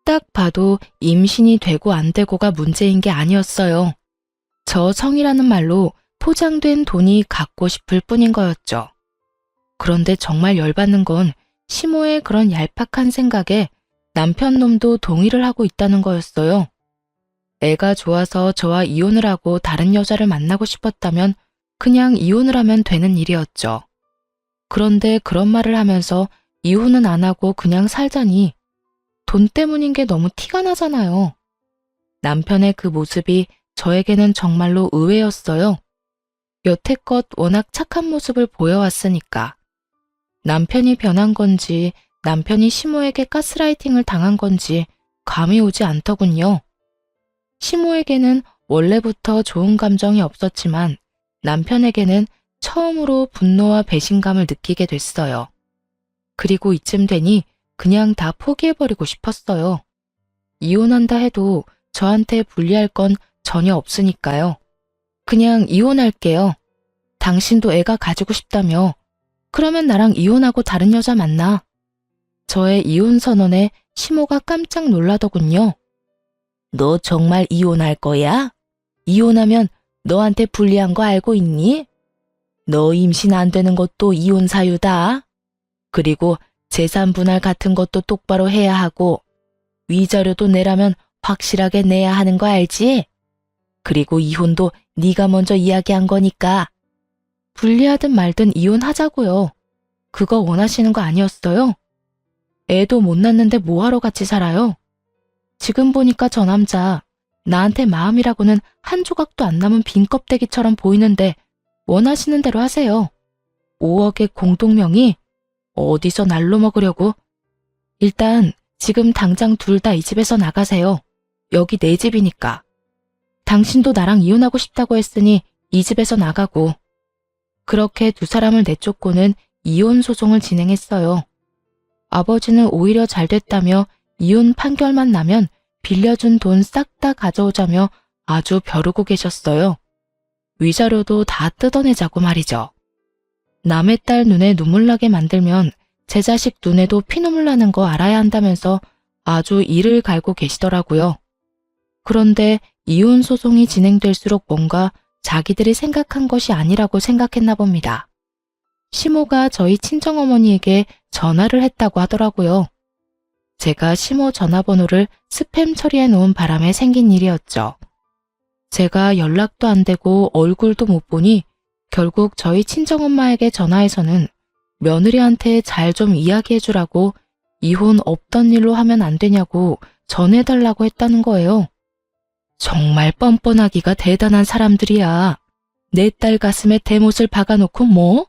딱 봐도 임신이 되고 안 되고가 문제인 게 아니었어요. 저 성이라는 말로 포장된 돈이 갖고 싶을 뿐인 거였죠. 그런데 정말 열받는 건 시모의 그런 얄팍한 생각에 남편 놈도 동의를 하고 있다는 거였어요. 애가 좋아서 저와 이혼을 하고 다른 여자를 만나고 싶었다면 그냥 이혼을 하면 되는 일이었죠. 그런데 그런 말을 하면서 이혼은 안 하고 그냥 살자니 돈 때문인 게 너무 티가 나잖아요. 남편의 그 모습이 저에게는 정말로 의외였어요. 여태껏 워낙 착한 모습을 보여왔으니까. 남편이 변한 건지 남편이 시모에게 가스라이팅을 당한 건지 감이 오지 않더군요. 시모에게는 원래부터 좋은 감정이 없었지만 남편에게는 처음으로 분노와 배신감을 느끼게 됐어요. 그리고 이쯤 되니 그냥 다 포기해버리고 싶었어요. 이혼한다 해도 저한테 불리할 건 전혀 없으니까요. 그냥 이혼할게요. 당신도 애가 가지고 싶다며. 그러면 나랑 이혼하고 다른 여자 만나. 저의 이혼 선언에 시모가 깜짝 놀라더군요. 너 정말 이혼할 거야? 이혼하면 너한테 불리한 거 알고 있니? 너 임신 안 되는 것도 이혼 사유다. 그리고 재산 분할 같은 것도 똑바로 해야 하고 위자료도 내라면 확실하게 내야 하는 거 알지? 그리고 이혼도 네가 먼저 이야기한 거니까. 불리하든 말든 이혼하자고요. 그거 원하시는 거 아니었어요? 애도 못 낳는데 뭐하러 같이 살아요? 지금 보니까 저 남자 나한테 마음이라고는 한 조각도 안 남은 빈 껍데기처럼 보이는데 원하시는 대로 하세요. 5억의 공동명의? 어디서 날로 먹으려고? 일단 지금 당장 둘 다 이 집에서 나가세요. 여기 내 집이니까. 당신도 나랑 이혼하고 싶다고 했으니 이 집에서 나가고. 그렇게 두 사람을 내쫓고는 이혼 소송을 진행했어요. 아버지는 오히려 잘 됐다며 이혼 판결만 나면 빌려준 돈 싹 다 가져오자며 아주 벼르고 계셨어요. 위자료도 다 뜯어내자고 말이죠. 남의 딸 눈에 눈물 나게 만들면 제 자식 눈에도 피눈물 나는 거 알아야 한다면서 아주 이를 갈고 계시더라고요. 그런데 이혼 소송이 진행될수록 뭔가 자기들이 생각한 것이 아니라고 생각했나 봅니다. 시모가 저희 친정어머니에게 전화를 했다고 하더라고요. 제가 시모 전화번호를 스팸 처리해 놓은 바람에 생긴 일이었죠. 제가 연락도 안 되고 얼굴도 못 보니 결국 저희 친정엄마에게 전화해서는 며느리한테 잘 좀 이야기해주라고 이혼 없던 일로 하면 안 되냐고 전해달라고 했다는 거예요. 정말 뻔뻔하기가 대단한 사람들이야. 내 딸 가슴에 대못을 박아놓고 뭐?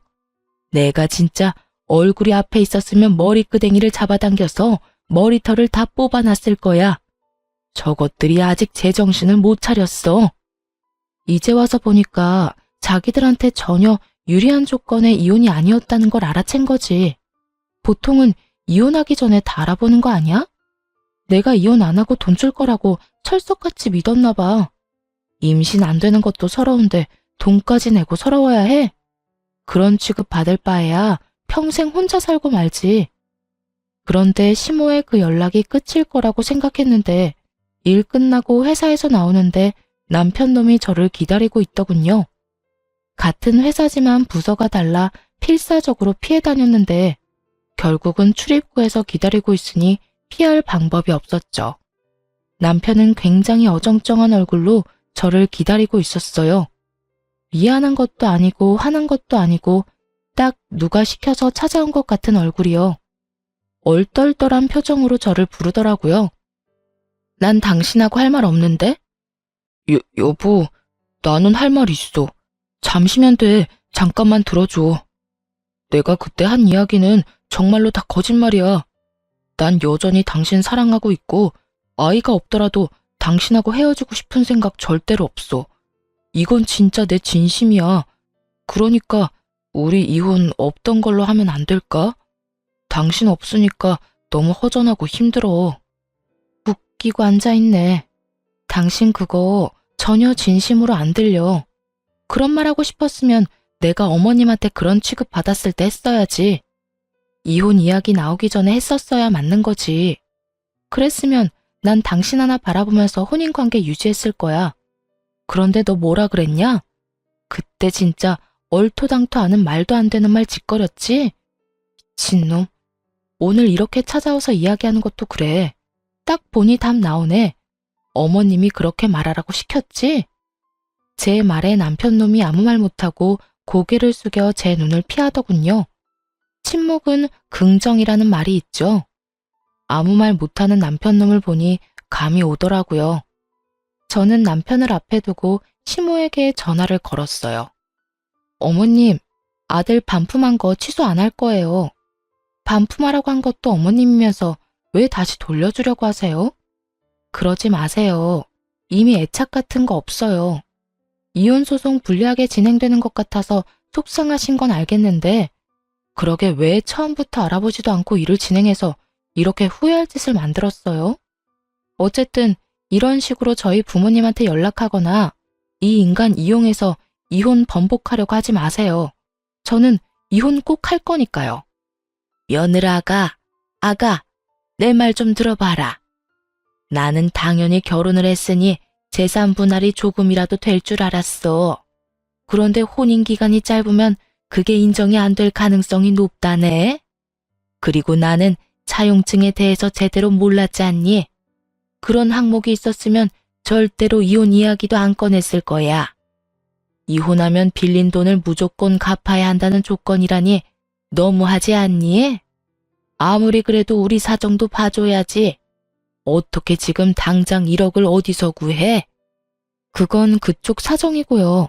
내가 진짜 얼굴이 앞에 있었으면 머리끄댕이를 잡아당겨서 머리털을 다 뽑아놨을 거야. 저것들이 아직 제정신을 못 차렸어. 이제 와서 보니까 자기들한테 전혀 유리한 조건의 이혼이 아니었다는 걸 알아챈 거지. 보통은 이혼하기 전에 다 알아보는 거 아니야? 내가 이혼 안 하고 돈 줄 거라고 철석같이 믿었나 봐. 임신 안 되는 것도 서러운데 돈까지 내고 서러워야 해? 그런 취급 받을 바에야 평생 혼자 살고 말지. 그런데 시모의 그 연락이 끝일 거라고 생각했는데 일 끝나고 회사에서 나오는데 남편 놈이 저를 기다리고 있더군요. 같은 회사지만 부서가 달라 필사적으로 피해 다녔는데 결국은 출입구에서 기다리고 있으니 피할 방법이 없었죠. 남편은 굉장히 어정쩡한 얼굴로 저를 기다리고 있었어요. 미안한 것도 아니고 화난 것도 아니고 딱 누가 시켜서 찾아온 것 같은 얼굴이요. 얼떨떨한 표정으로 저를 부르더라고요. 난 당신하고 할 말 없는데? 여보, 나는 할 말 있어. 잠시면 돼. 잠깐만 들어줘. 내가 그때 한 이야기는 정말로 다 거짓말이야. 난 여전히 당신 사랑하고 있고 아이가 없더라도 당신하고 헤어지고 싶은 생각 절대로 없어. 이건 진짜 내 진심이야. 그러니까 우리 이혼 없던 걸로 하면 안 될까? 당신 없으니까 너무 허전하고 힘들어. 웃기고 앉아있네. 당신 그거 전혀 진심으로 안 들려. 그런 말 하고 싶었으면 내가 어머님한테 그런 취급 받았을 때 했어야지. 이혼 이야기 나오기 전에 했었어야 맞는 거지. 그랬으면 난 당신 하나 바라보면서 혼인관계 유지했을 거야. 그런데 너 뭐라 그랬냐? 그때 진짜 얼토당토 않은 말도 안 되는 말 짓거렸지? 미친놈. 오늘 이렇게 찾아와서 이야기하는 것도 그래. 딱 보니 답 나오네. 어머님이 그렇게 말하라고 시켰지? 제 말에 남편놈이 아무 말 못하고 고개를 숙여 제 눈을 피하더군요. 침묵은 긍정이라는 말이 있죠. 아무 말 못하는 남편놈을 보니 감이 오더라고요. 저는 남편을 앞에 두고 시모에게 전화를 걸었어요. 어머님, 아들 반품한 거 취소 안 할 거예요. 반품하라고 한 것도 어머님이면서 왜 다시 돌려주려고 하세요? 그러지 마세요. 이미 애착 같은 거 없어요. 이혼 소송 불리하게 진행되는 것 같아서 속상하신 건 알겠는데 그러게 왜 처음부터 알아보지도 않고 일을 진행해서 이렇게 후회할 짓을 만들었어요? 어쨌든 이런 식으로 저희 부모님한테 연락하거나 이 인간 이용해서 이혼 번복하려고 하지 마세요. 저는 이혼 꼭 할 거니까요. 며느라가, 아가, 내 말 좀 들어봐라. 나는 당연히 결혼을 했으니 재산 분할이 조금이라도 될 줄 알았어. 그런데 혼인 기간이 짧으면 그게 인정이 안 될 가능성이 높다네. 그리고 나는 차용증에 대해서 제대로 몰랐지 않니? 그런 항목이 있었으면 절대로 이혼 이야기도 안 꺼냈을 거야. 이혼하면 빌린 돈을 무조건 갚아야 한다는 조건이라니 너무하지 않니? 아무리 그래도 우리 사정도 봐줘야지. 어떻게 지금 당장 1억을 어디서 구해? 그건 그쪽 사정이고요.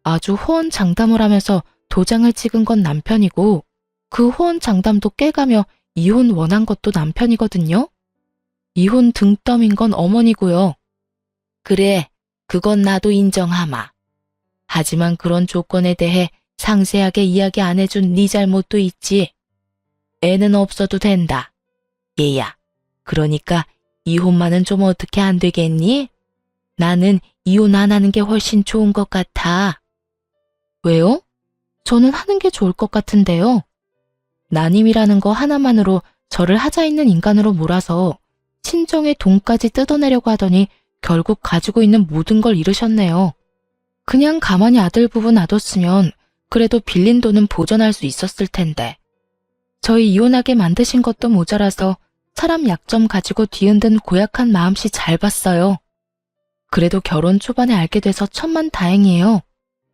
아주 호언장담을 하면서 도장을 찍은 건 남편이고 그 호언장담도 깨가며 이혼 원한 것도 남편이거든요. 이혼 등 떠민 건 어머니고요. 그래, 그건 나도 인정하마. 하지만 그런 조건에 대해 상세하게 이야기 안 해준 네 잘못도 있지. 애는 없어도 된다. 얘야, 그러니까 이혼만은 좀 어떻게 안 되겠니? 나는 이혼 안 하는 게 훨씬 좋은 것 같아. 왜요? 저는 하는 게 좋을 것 같은데요. 난임이라는 거 하나만으로 저를 하자 있는 인간으로 몰아서 친정의 돈까지 뜯어내려고 하더니 결국 가지고 있는 모든 걸 잃으셨네요. 그냥 가만히 아들 부부 놔뒀으면 그래도 빌린 돈은 보전할 수 있었을 텐데. 저희 이혼하게 만드신 것도 모자라서 사람 약점 가지고 뒤흔든 고약한 마음씨 잘 봤어요. 그래도 결혼 초반에 알게 돼서 천만다행이에요.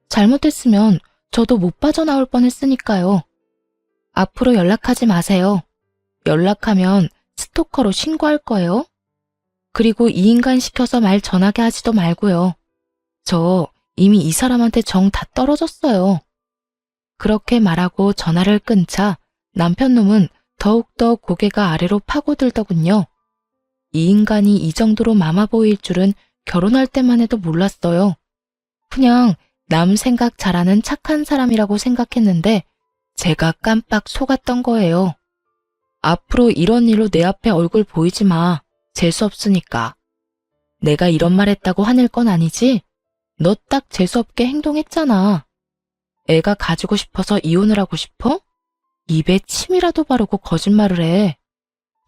잘못했으면 저도 못 빠져나올 뻔했으니까요. 앞으로 연락하지 마세요. 연락하면 스토커로 신고할 거예요. 그리고 이 인간 시켜서 말 전하게 하지도 말고요. 저 이미 이 사람한테 정 다 떨어졌어요. 그렇게 말하고 전화를 끊자 남편 놈은 더욱더 고개가 아래로 파고들더군요. 이 인간이 이 정도로 마마보이일 줄은 결혼할 때만 해도 몰랐어요. 그냥 남 생각 잘하는 착한 사람이라고 생각했는데 제가 깜빡 속았던 거예요. 앞으로 이런 일로 내 앞에 얼굴 보이지 마. 재수없으니까. 내가 이런 말 했다고 화낼 건 아니지? 너 딱 재수없게 행동했잖아. 애가 가지고 싶어서 이혼을 하고 싶어? 입에 침이라도 바르고 거짓말을 해.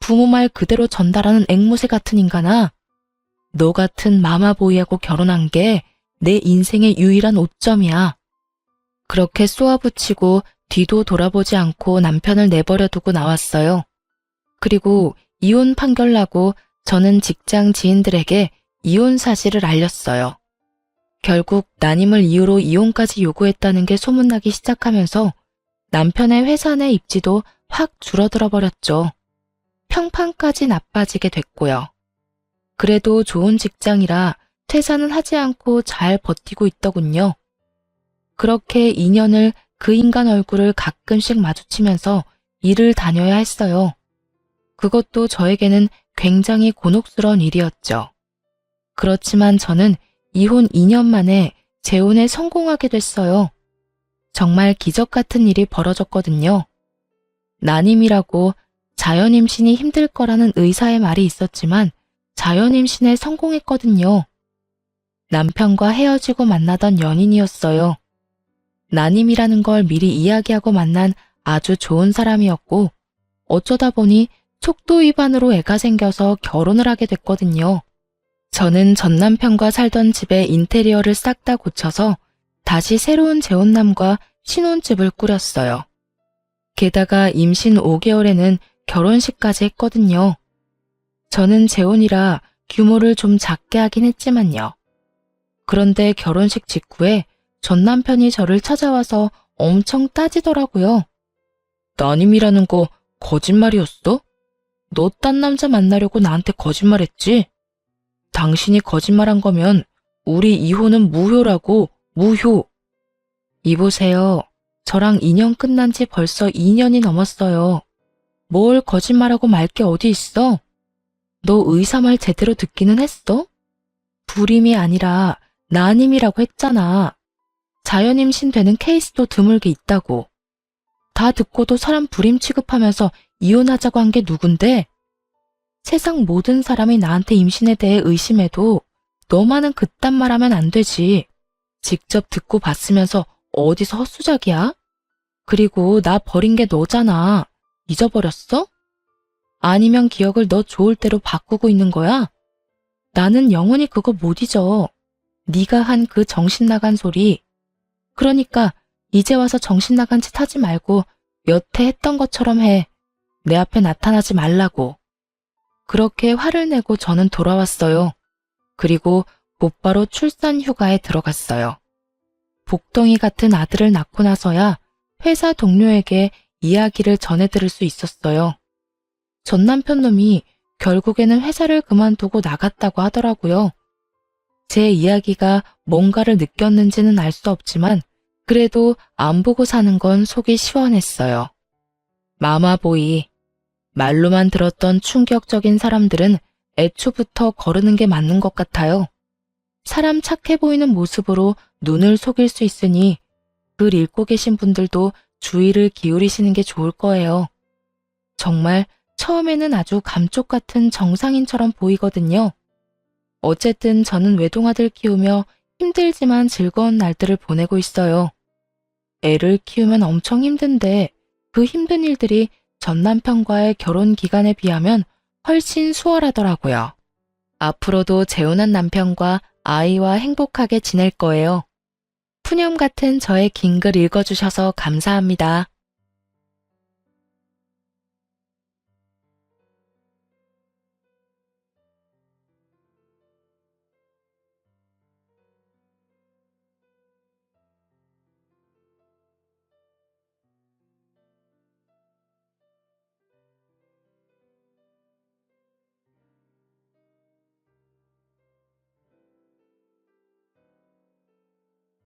부모 말 그대로 전달하는 앵무새 같은 인간아. 너 같은 마마보이하고 결혼한 게 내 인생의 유일한 오점이야. 그렇게 쏘아붙이고 뒤도 돌아보지 않고 남편을 내버려 두고 나왔어요. 그리고 이혼 판결 나고 저는 직장 지인들에게 이혼 사실을 알렸어요. 결국 난임을 이유로 이혼까지 요구했다는 게 소문나기 시작하면서 남편의 회사 내 입지도 확 줄어들어 버렸죠. 평판까지 나빠지게 됐고요. 그래도 좋은 직장이라 퇴사는 하지 않고 잘 버티고 있더군요. 그렇게 2년을 그 인간 얼굴을 가끔씩 마주치면서 일을 다녀야 했어요. 그것도 저에게는 굉장히 곤혹스러운 일이었죠. 그렇지만 저는 이혼 2년 만에 재혼에 성공하게 됐어요. 정말 기적 같은 일이 벌어졌거든요. 난임이라고 자연임신이 힘들 거라는 의사의 말이 있었지만 자연임신에 성공했거든요. 남편과 헤어지고 만나던 연인이었어요. 난임이라는 걸 미리 이야기하고 만난 아주 좋은 사람이었고 어쩌다 보니 촉도 위반으로 애가 생겨서 결혼을 하게 됐거든요. 저는 전 남편과 살던 집의 인테리어를 싹 다 고쳐서 다시 새로운 재혼남과 신혼집을 꾸렸어요. 게다가 임신 5개월에는 결혼식까지 했거든요. 저는 재혼이라 규모를 좀 작게 하긴 했지만요. 그런데 결혼식 직후에 전 남편이 저를 찾아와서 엄청 따지더라고요. 난임이라는 거 거짓말이었어? 너 딴 남자 만나려고 나한테 거짓말했지? 당신이 거짓말한 거면 우리 이혼은 무효라고, 무효. 이보세요. 저랑 인연 끝난 지 벌써 2년이 넘었어요. 뭘 거짓말하고 말 게 어디 있어? 너 의사 말 제대로 듣기는 했어? 불임이 아니라 난임이라고 했잖아. 자연임신 되는 케이스도 드물게 있다고. 다 듣고도 사람 불임 취급하면서 이혼하자고 한 게 누군데? 세상 모든 사람이 나한테 임신에 대해 의심해도 너만은 그딴 말하면 안 되지. 직접 듣고 봤으면서 어디서 헛수작이야? 그리고 나 버린 게 너잖아. 잊어버렸어? 아니면 기억을 너 좋을 대로 바꾸고 있는 거야? 나는 영원히 그거 못 잊어. 네가 한 그 정신 나간 소리. 그러니까 이제 와서 정신 나간 짓 하지 말고 여태 했던 것처럼 해. 내 앞에 나타나지 말라고. 그렇게 화를 내고 저는 돌아왔어요. 그리고 곧바로 출산 휴가에 들어갔어요. 복덩이 같은 아들을 낳고 나서야 회사 동료에게 이야기를 전해 들을 수 있었어요. 전 남편 놈이 결국에는 회사를 그만두고 나갔다고 하더라고요. 제 이야기가 뭔가를 느꼈는지는 알 수 없지만 그래도 안 보고 사는 건 속이 시원했어요. 마마보이. 말로만 들었던 충격적인 사람들은 애초부터 거르는 게 맞는 것 같아요. 사람 착해 보이는 모습으로 눈을 속일 수 있으니 글 읽고 계신 분들도 주의를 기울이시는 게 좋을 거예요. 정말 처음에는 아주 감쪽 같은 정상인처럼 보이거든요. 어쨌든 저는 외동아들 키우며 힘들지만 즐거운 날들을 보내고 있어요. 애를 키우면 엄청 힘든데 그 힘든 일들이 전 남편과의 결혼 기간에 비하면 훨씬 수월하더라고요. 앞으로도 재혼한 남편과 아이와 행복하게 지낼 거예요. 푸념 같은 저의 긴 글 읽어주셔서 감사합니다.